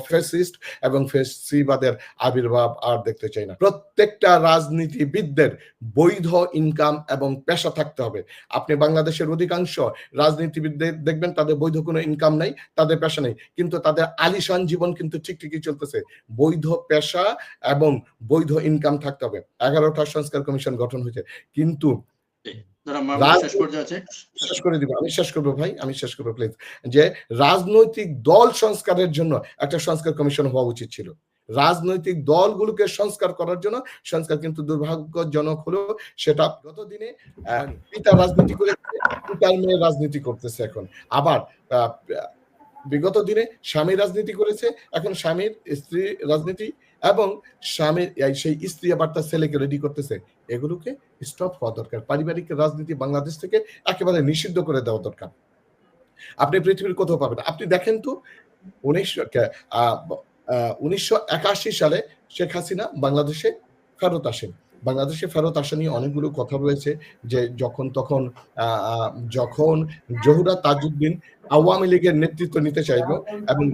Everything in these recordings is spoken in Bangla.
ফ্যাসিস্ট এবং ফ্যাসিবাদের আবির্ভাব আর দেখতে চাই না। প্রত্যেকটা রাজনীতিবিদদের বৈধ ইনকাম এবং পেশা থাকতে হবে। আপনি বাংলাদেশের অধিকাংশ রাজনীতিবিদদের দেখবেন তাদের বৈধ কোনো ইনকাম নাই, তাদের পেশা নেই, কিন্তু তাদের আলিশান জীবন কিন্তু ঠিকই চলতেছে। বৈধ পেশা এবং বৈধ ইনকাম থাকতে হবে। 11টা সংস্কার কমিশন গঠন হয়েছে, কিন্তু শেষ করবো ভাই, আমি শেষ করবো প্লিজ, যে রাজনৈতিক দল সংস্কারের জন্য একটা সংস্কার কমিশন হওয়া উচিত ছিল। রাজনৈতিক দলগুলোকে সংস্কার করার জন্য সংস্কার, কিন্তু দুর্ভাগ্যজনক হলো সেটা গত দিনে পিতা রাজনীতি করে পিতার মেয়ে রাজনীতি করতেছে এখন, আবার বিগত দিনে স্বামী রাজনীতি করেছে, এখন স্বামীর স্ত্রী রাজনীতি, এবং স্বামীর সেই স্ত্রী আবার তার ছেলেকে রেডি করতেছে। এগুলোকে স্টপ হওয়া দরকার। পারিবারিক রাজনীতি বাংলাদেশ থেকে একেবারে নিষিদ্ধ করে দেওয়া দরকার। আপনি পৃথিবীর কোথাও পাবেন। আপনি দেখেন তো 1981 সালে শেখ হাসিনা বাংলাদেশে ফেরত আসেন। বাংলাদেশে ফেরত আসা নিয়ে অনেকগুলো কথা রয়েছে, যে যখন জহুরা তাজউদ্দিন আওয়ামী লীগের নেতৃত্ব নিতে চাইল এবং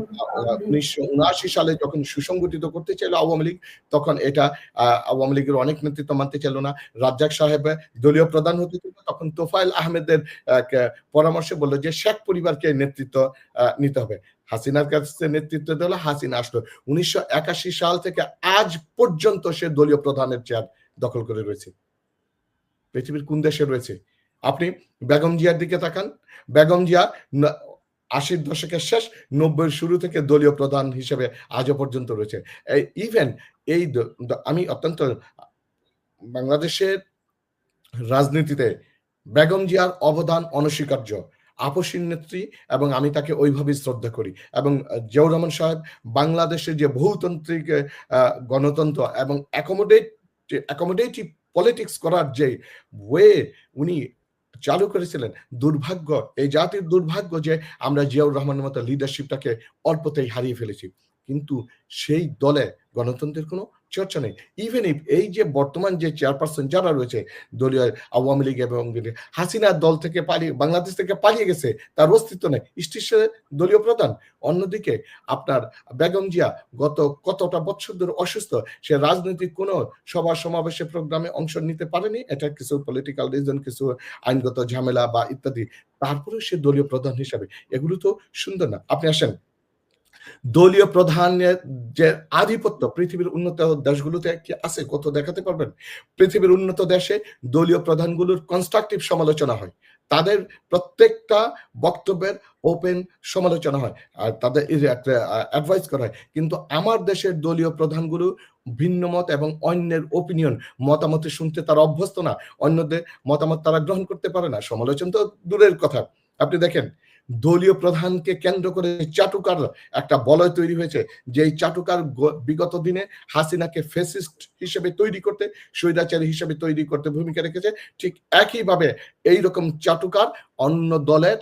1979 সালে যখন সুসংগঠিত করতে চাইল আওয়ামী লীগ, তখন এটা আওয়ামী লীগের অনেক নেতৃত্ব মানতে চাইল না। রাজ্জাক সাহেব দলীয় প্রধান হতে ছিল, তখন তোফায়েল আহমেদের পরামর্শে বলল যে শেখ পরিবারকে নেতৃত্ব নিতে হবে। হাসিনার কাছে নেতৃত্ব দিল, হাসিনা আসলো। 1981 সাল থেকে আজ পর্যন্ত সে দলীয় প্রধানের চেয়ার দখল করে রয়েছে। পৃথিবীর কোন দেশে রয়েছে? আপনি বেগম জিয়ার দিকে তাকান। বেগম জিয়া 80 দশকের শেষ, 90-এর শুরু থেকে দলীয় প্রধান হিসেবে আজও পর্যন্ত রয়েছে। ইভেন আমি অত্যন্ত বাংলাদেশের রাজনীতিতে বেগম জিয়ার অবদান অনস্বীকার্য, আপসীন নেত্রী, এবং আমি তাকে ওইভাবেই শ্রদ্ধা করি। এবং জিয়াউর রহমান সাহেব বাংলাদেশের যে বহুতান্ত্রিক গণতন্ত্র এবং অ্যাকোমোডেটিভ পলিটিক্স করার যে ওয়ে উনি চালু করেছিলেন, দুর্ভাগ্য, এই জাতির দুর্ভাগ্য যে আমরা জিয়াউর রহমানের মতো লিডারশিপটাকে অল্পতেই হারিয়ে ফেলেছি। কিন্তু সেই দলে গণতন্ত্রের কোনো চর্চা নেই। ইভেন এই যে বর্তমান যে চেয়ারপারসন যারা রয়েছে দলীয় আওয়ামী লীগ এবং হাসিনার দল থেকে বাংলাদেশ থেকে পালিয়ে গেছে, তার অস্তিত্ব নেই, স্টেশনে দলীয় প্রধান। অন্যদিকে আপনার বেগম জিয়া গত কতটা বছর ধরে অসুস্থ, সে রাজনৈতিক কোনো সভা সমাবেশে প্রোগ্রামে অংশ নিতে পারেনি। এটা কিছু পলিটিক্যাল রিজন, কিছু আইনগত ঝামেলা বা ইত্যাদি, তারপরেও সে দলীয় প্রধান হিসাবে। এগুলো তো সুন্দর না। আপনি আসেন, দলীয় প্রধানের যে আধিপত্য পৃথিবীর উন্নত দেশগুলোতে কি আছে? কত দেখাতে পারবেন? পৃথিবীর উন্নত দেশে দলীয় প্রধানগুলোর কনস্ট্রাকটিভ সমালোচনা হয়, তাদের প্রত্যেকটা বক্তব্যের ওপেন সমালোচনা হয়, আর তাদের অ্যাডভাইস করা হয়। কিন্তু আমার দেশের দলীয় প্রধানগুলো ভিন্ন মত এবং অন্যের ওপিনিয়ন, মতামত শুনতে তারা অভ্যস্ত না, অন্যদের মতামত তারা গ্রহণ করতে পারে না। সমালোচনা তো দূরের কথা। আপনি দেখেন দলীয় প্রধানকে কেন্দ্র করে চাটুকার একটা বলয় তৈরি হয়েছে, যে এই চাটুকার বিগত দিনে হাসিনাকে ফ্যাসিস্ট হিসেবে তৈরি করতে, স্বৈরাচারী হিসেবে তৈরি করতে ভূমিকা রেখেছে। ঠিক একইভাবে এইরকম চাটুকার অন্য দলের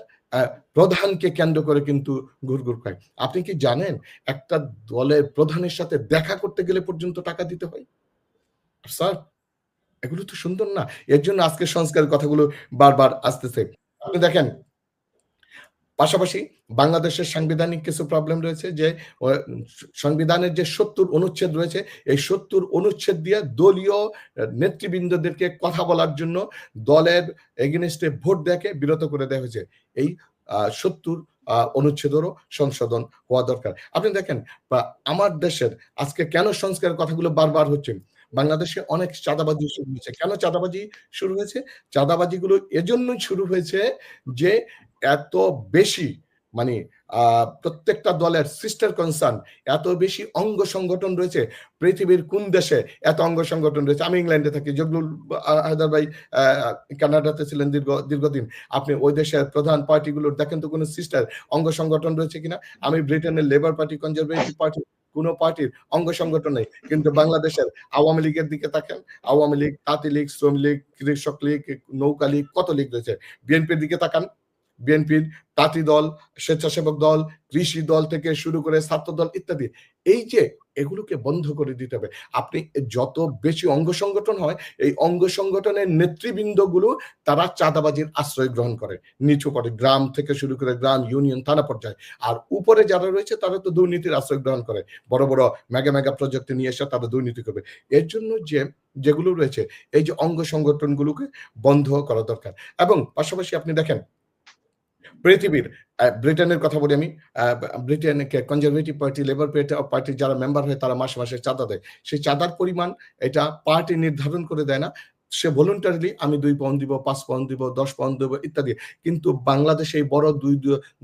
প্রধানকে কেন্দ্র করে কিন্তু ঘুরঘুর খায়। আপনি কি জানেন একটা দলের প্রধানের সাথে দেখা করতে গেলে পর্যন্ত টাকা দিতে হয়? স্যার, এগুলো তো সুন্দর না। এর জন্য আজকে সংস্কারের কথাগুলো বারবার আসতেছে। আপনি দেখেন, পাশাপাশি বাংলাদেশের সাংবিধানিক কিছু প্রবলেম রয়েছে, যে সংবিধানের যে 70 অনুচ্ছেদ রয়েছে, এই 70 অনুচ্ছেদ দিয়ে দলীয় নেতৃবৃন্দদেরকে কথা বলার জন্য দলের এগেইনস্টে ভোট দেওয়াকে বিরত করে দেওয়া হয়েছে। এই 70 অনুচ্ছেদেরও সংশোধন হওয়া দরকার। আপনি দেখেন আমার দেশের আজকে কেন সংস্কারের কথাগুলো বারবার হচ্ছে। বাংলাদেশে অনেক চাঁদাবাজি শুরু হয়েছে। কেন চাঁদাবাজি শুরু হয়েছে? চাঁদাবাজিগুলো এজন্যই শুরু হয়েছে যে এত বেশি, মানে প্রত্যেকটা দলের সিস্টার কনসার্ন, এত বেশি অঙ্গ সংগঠন রয়েছে। পৃথিবীর কোন দেশে এত অঙ্গ সংগঠন রয়েছে? আমি ইংল্যান্ডে থাকি, জগলুল হায়দার ভাই কানাডাতে ছিলেন দীর্ঘদিন। আপনি ওই দেশের প্রধান পার্টিগুলোর দেখেন তো কোনো সিস্টার অঙ্গ সংগঠন রয়েছে কিনা। আমি ব্রিটেনের লেবার পার্টি, কনজারভেটিভ পার্টি, কোন পার্টির অঙ্গ সংগঠন নেই। কিন্তু বাংলাদেশের আওয়ামী লীগের দিকে তাকান, আওয়ামী লীগ, তাঁতি লীগ, শ্রমিক লীগ, কৃষক লীগ, নৌকা লীগ, কত লীগ রয়েছে। বিএনপির দিকে তাকান, বিএনপির তাঁতি দল, স্বেচ্ছাসেবক দল, কৃষি দল থেকে শুরু করে ছাত্র দল ইত্যাদি। এই যে এগুলোকে বন্ধ করে দিতে হবে। আপনি যত বেশি অঙ্গ সংগঠন হয়, এই অঙ্গ সংগঠনের নেতৃবৃন্দগুলো তারা চাঁদাবাজির আশ্রয় গ্রহণ করে। নিচু পরে গ্রাম থেকে শুরু করে গ্রাম, ইউনিয়ন, থানা পর্যায়ে। আর উপরে যারা রয়েছে তারা তো দুর্নীতির আশ্রয় গ্রহণ করে। বড়, বড় মেগা প্রজেক্ট নিয়ে এসে তারা দুর্নীতি করবে। এর জন্য যেগুলো রয়েছে এই যে অঙ্গ সংগঠনগুলোকে বন্ধ করা দরকার। এবং পাশাপাশি আপনি দেখেন পৃথিবীর ব্রিটেনের কথা বলি আমি, ব্রিটেনকে কনজারভেটিভ পার্টি, লেবার পার্টির যারা মেম্বার হয় তারা মাসে মাসে চাঁদা দেয়। সেই চাঁদার পরিমাণ এটা পার্টি নির্ধারণ করে দেয় না। সে ভলান্টারিলি আমি ২ পাউন্ড দিব, ৫ পাউন্ড দিব, ১০ পাউন্ড দেব ইত্যাদি। কিন্তু বাংলাদেশে এই বড় ২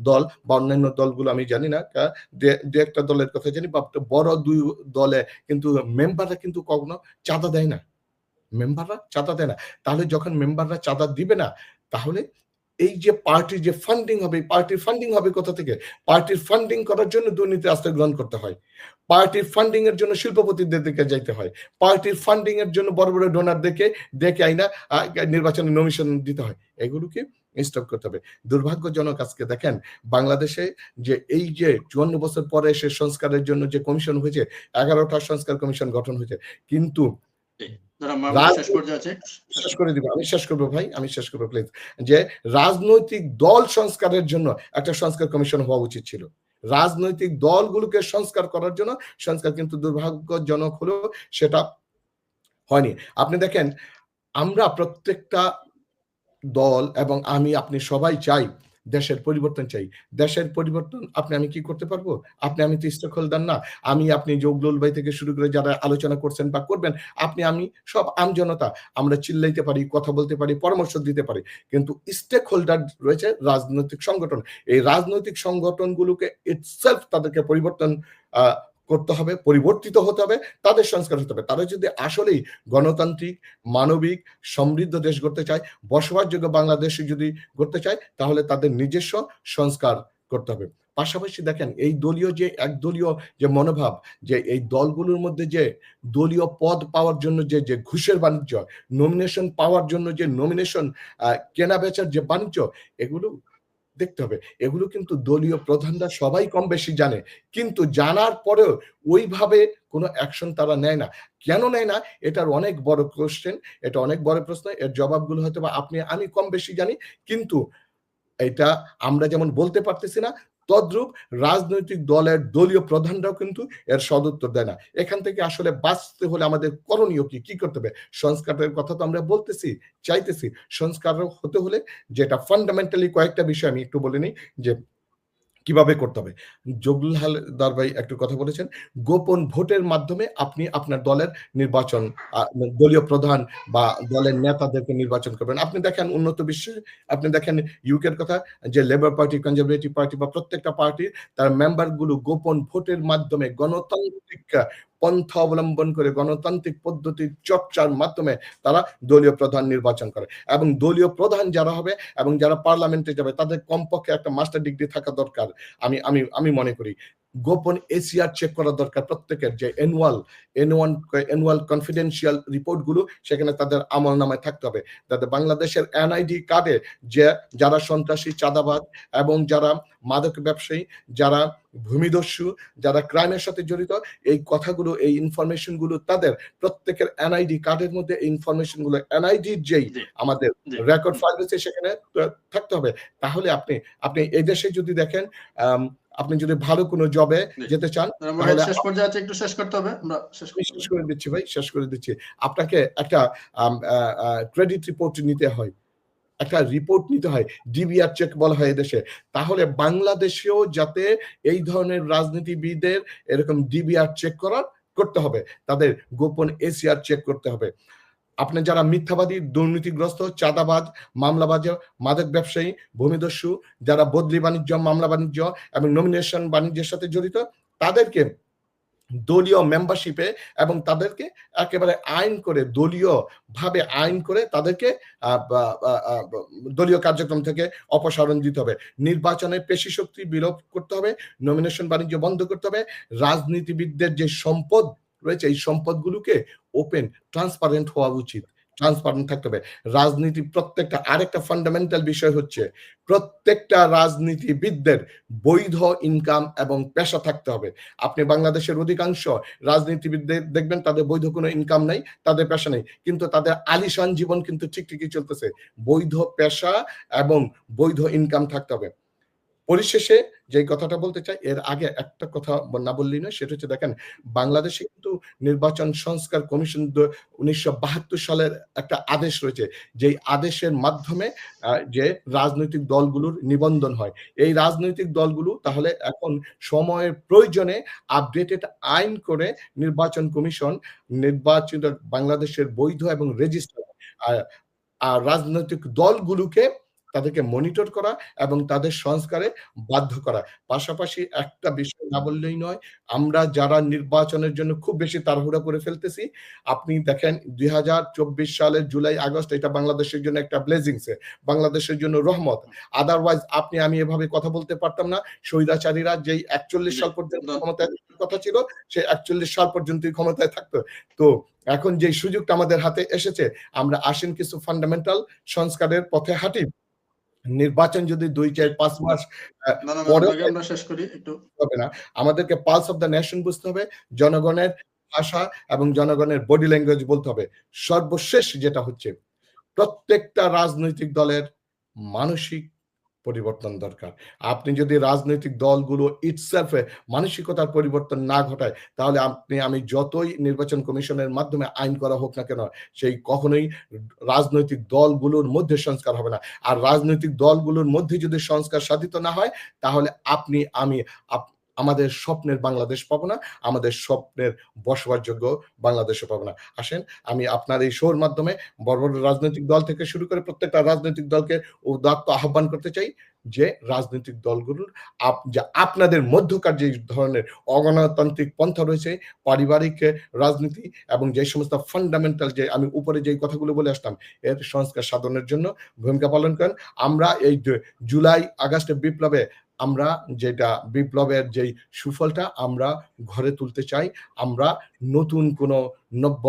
দল বা অন্যান্য দলগুলো আমি জানি না, দু একটা দলের কথা জানি, বা বড় ২ দলে কিন্তু মেম্বাররা কিন্তু কখনো চাঁদা দেয় না। মেম্বাররা চাঁদা দেয় না। তাহলে যখন মেম্বাররা চাঁদা দিবে না, তাহলে এই যে পার্টির যে ফান্ডিং হবে, পার্টির ফান্ডিং হবে কোথা থেকে? পার্টির ফান্ডিং করার জন্য দুর্নীতি আশ্রয় গ্রহণ করতে হয়। পার্টির ফান্ডিং এর জন্য শিল্পপতিদের দিকে যাইতে হয়। পার্টির ফান্ডিং এর জন্য বড়, বড় ডোনারদেরকে ডেকে আইনা নির্বাচনে নমিনেশন দিতে হয়। এগুলোকে স্টপ করতে হবে। দুর্ভাগ্যজনক আজকে দেখেন বাংলাদেশে যে এই যে ৫৪ বছর পরে এসে সংস্কারের জন্য যে কমিশন হয়েছে, ১১টা সংস্কার কমিশন গঠন হয়েছে। কিন্তু শেষ করে দিব, আমি শেষ করবো ভাই, আমি শেষ করবো প্লিজ। যে রাজনৈতিক দল সংস্কারের জন্য একটা সংস্কার কমিশন হওয়া উচিত ছিল। রাজনৈতিক দলগুলোকে সংস্কার করার জন্য সংস্কার, কিন্তু দুর্ভাগ্যজনক হলো সেটা হয়নি। আপনি দেখেন আমরা প্রত্যেকটা দল এবং আমি আপনি সবাই চাই দেশের পরিবর্তন চাই। দেশের পরিবর্তন আপনি আমি কি করতে পারবো? আপনি আমি তো স্টেক হোল্ডার না। আমি আপনি জগলুল ভাই থেকে শুরু করে যারা আলোচনা করছেন বা করবেন, আপনি আমি সব আমজনতা। আমরা চিল্লাইতে পারি, কথা বলতে পারি, পরামর্শ দিতে পারি। কিন্তু স্টেক হোল্ডার রয়েছে রাজনৈতিক সংগঠন। এই রাজনৈতিক সংগঠনগুলোকে ইটসেলফ তাদেরকে পরিবর্তন আ করতে হবে, পরিবর্তিত হতে হবে, তাদের সংস্কার হতে হবে। তারা যদি আসলেই গণতান্ত্রিক, মানবিক, সমৃদ্ধ দেশ গড়তে চায়, বসবাসযোগ্য বাংলাদেশ যদি গড়তে চায়, তাহলে তাদের নিজস্ব সংস্কার করতে হবে। পাশাপাশি দেখেন এই দলীয় যে একদলীয় যে মনোভাব, যে এই দলগুলোর মধ্যে যে দলীয় পদ পাওয়ার জন্য যে ঘুষের বাণিজ্য, নমিনেশন পাওয়ার জন্য যে নমিনেশন কেনা বেচার যে বাণিজ্য, এগুলো দেখতে হবে। এগুলো কিন্তু দলীয় প্রধানরা সবাই কম বেশি জানে। কিন্তু জানার পরেও ওইভাবে কোনো অ্যাকশন তারা নেয় না। কেন নেয় না? এটার অনেক বড় কোয়েশ্চেন, এটা অনেক বড় প্রশ্ন। এর জবাবগুলো হয়তোবা আপনি আমি কম বেশি জানি। কিন্তু এটা আমরা যেমন বলতে পারতেছি না, তদ্রূপ রাজনৈতিক দলের দলীয় প্রধানরাও কিন্তু এর সদুত্তর দেয় না। এখান থেকে আসলে বাঁচতে হলে আমাদের করণীয় কি? কি করতে হবে? সংস্কারের কথা তো আমরা বলতেছি, চাইতেছি। সংস্কার হতে হলে যেটা ফান্ডামেন্টালি কয়েকটা বিষয় আমি একটু বলে নিই যে কিভাবে করতে হবে। জগলুল হালদার ভাই একটু কথা বলেছেন। গোপন ভোটের মাধ্যমে আপনি আপনার দলের নির্বাচন, দলীয় প্রধান বা দলের নেতাদেরকে নির্বাচন করবেন। আপনি দেখেন উন্নত বিশ্বে, আপনি দেখেন ইউকের কথা, যে লেবার পার্টি, কনজারভেটিভ পার্টি বা প্রত্যেকটা পার্টির তার মেম্বার গুলো গোপন ভোটের মাধ্যমে গণতান্ত্রিক পন্থা অবলম্বন করে গণতান্ত্রিক পদ্ধতির চর্চার মাধ্যমে তারা দলীয় প্রধান নির্বাচন করে। এবং দলীয় প্রধান যারা হবে এবং যারা পার্লামেন্টে যাবে তাদের কমপক্ষে একটা মাস্টার ডিগ্রি থাকা দরকার। আমি মনে করি গোপন এসিআর চেক করা দরকার প্রত্যেকের, যে অ্যানুয়াল কনফিডেন্সিয়াল রিপোর্ট গুলো সেখানে তাদের আমলনামায় থাকতে হবে। যাতে বাংলাদেশের এনআইডি কার্ডে যারা সন্ত্রাসী, চাঁদাবাজ এবং যারা মাদক ব্যবসায়ী, যারা ভূমিদস্যু, যারা ক্রাইমের সাথে জড়িত, এই কথাগুলো, এই ইনফরমেশন গুলো তাদের প্রত্যেকের এনআইডি কার্ডের মধ্যে এই ইনফরমেশন গুলো এনআইডির যেই আমাদের রেকর্ড ফাইল রয়েছে সেখানে থাকতে হবে। তাহলে আপনি এই দেশে যদি দেখেন, আপনি যদি ভালো কোনো জবে যেতে চান, তাহলে শেষ পর্যায়ে আছে, একটু শেষ করতে হবে। আমরা শেষ করে দিচ্ছি ভাই, শেষ করে দিচ্ছি। আপনাকে একটা ক্রেডিট রিপোর্ট নিতে হয়, একটা রিপোর্ট নিতে হয়, ডিবিআর চেক বলা হয় এদেশে। তাহলে বাংলাদেশেও যাতে এই ধরনের রাজনীতিবিদদের এরকম ডিবিআর চেক করতে হবে, তাদের গোপন এসিআর চেক করতে হবে। আপনি যারা মিথ্যাবাদী, দুর্নীতিগ্রস্ত, চাঁদাবাজ, মামলাবাজ, মাদক ব্যবসায়ী, ভূমিদস্যু, যারা বদলি বাণিজ্য, মামলা বাণিজ্য এবং নমিনেশন বাণিজ্যের সাথে জড়িত, তাদেরকে দলীয় মেম্বারশিপে এবং তাদেরকে একেবারে আইন করে, দলীয় ভাবে আইন করে তাদেরকে দলীয় কার্যক্রম থেকে অপসারণ দিতে হবে। নির্বাচনে পেশি শক্তি বিলোপ করতে হবে, নমিনেশন বাণিজ্য বন্ধ করতে হবে। রাজনীতিবিদদের যে সম্পদ রয়েছে এই সম্পদগুলোকে ওপেন, ট্রান্সপারেন্ট হওয়া উচিত। ট্রান্সপারেন্ট থাকতে হবে। রাজনীতি প্রত্যেকটা আরেকটা ফান্ডামেন্টাল বিষয় হচ্ছে প্রত্যেকটা রাজনীতিবিদদের বৈধ ইনকাম এবং পেশা থাকতে হবে। আপনি বাংলাদেশের অধিকাংশ রাজনীতিবিদদের দেখবেন তাদের বৈধ কোনো ইনকাম নাই, তাদের পেশা নেই। কিন্তু তাদের আলিশান জীবন কিন্তু ঠিকই চলতেছে। বৈধ পেশা এবং বৈধ ইনকাম থাকতে হবে। পরিশেষে যে কথাটা বলতে চাই, এর আগে একটা কথা না বললেই নয়, সেটা হচ্ছে দেখেন বাংলাদেশে কিন্তু নির্বাচন সংস্কার কমিশন 1972 সালের একটা আদেশ রয়েছে, যেই আদেশের মাধ্যমে যে রাজনৈতিক দলগুলোর নিবন্ধন হয়। এই রাজনৈতিক দলগুলো তাহলে এখন সময়ের প্রয়োজনে আপডেটেড আইন করে নির্বাচন কমিশন নির্বাচিত বাংলাদেশের বৈধ এবং রেজিস্টার্ড রাজনৈতিক দলগুলোকে তাদেরকে মনিটর করা এবং তাদের সংস্কারে বাধ্য করা। পাশাপাশি একটা বিষয় না বললেই নয়, আমরা যারা নির্বাচনের জন্য খুব বেশি তাড়াহুড়া করে ফেলতেছি, আপনি দেখেন ২০২৪ সালের জুলাই আগস্ট এটা বাংলাদেশের জন্য একটা ব্লেসিংস, বাংলাদেশের জন্য রহমত। আদারওয়াইজ আপনি আমি এভাবে কথা বলতে পারতাম না। স্বৈরাচারীরা যেই ৪১ সাল পর্যন্ত ক্ষমতায় থাকার কথা ছিল, সেই ৪১ সাল পর্যন্তই ক্ষমতায় থাকতো। তো এখন যেই সুযোগটা আমাদের হাতে এসেছে, আমরা আসেন কিছু ফান্ডামেন্টাল সংস্কারের পথে হাঁটি। নির্বাচন যদি ২, ৪, ৫ মাস পরে আমরা শেষ করি একটু। হবে না। আমাদেরকে পালস অফ দ্য নেশন বুঝতে হবে, জনগণের ভাষা এবং জনগণের বডি ল্যাঙ্গুয়েজ বলতে হবে। সর্বশেষ যেটা হচ্ছে প্রত্যেকটা রাজনৈতিক দলের মানসিক পরিবর্তন দরকার। আপনি যদি রাজনৈতিক দলগুলো ইটসেলফ মানসিকতার পরিবর্তন না ঘটায়, তাহলে আপনি আমি যতই নির্বাচন কমিশনের মাধ্যমে আইন করা হোক না কেন, সেই কখনোই রাজনৈতিক দলগুলোর মধ্যে সংস্কার হবে না। আর রাজনৈতিক দলগুলোর মধ্যে যদি সংস্কার সাধিত না হয়, তাহলে আপনি আমি আমাদের স্বপ্নের বাংলাদেশ পাবো না, আমাদের স্বপ্নের বসবাসযোগ্য বাংলাদেশও পাবো না। আসেন, আমি আপনার এই শোর মাধ্যমে বড় বড় রাজনৈতিক দল থেকে শুরু করে প্রত্যেকটা রাজনৈতিক দলকে উদাত্ত আহ্বান করতে চাই যে রাজনৈতিক দলগুলোর আপনাদের মধ্যকার যে ধরনের অগণতান্ত্রিক পন্থা রয়েছে, পারিবারিক রাজনীতি এবং যে সমস্ত ফান্ডামেন্টাল যে আমি উপরে যে কথাগুলো বলে আসলাম, এর সংস্কার সাধনের জন্য ভূমিকা পালন করেন। আমরা এই জুলাই আগস্টের বিপ্লবে আমরা যেটা বিপ্লবের যেই সুফলটা আমরা ঘরে তুলতে চাই। আমরা নতুন কোন নব্য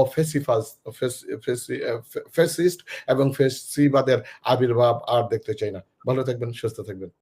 ফ্যাসিস্ট এবং ফ্যাসিবাদের আবির্ভাব আর দেখতে চাই না। ভালো থাকবেন, সুস্থ থাকবেন।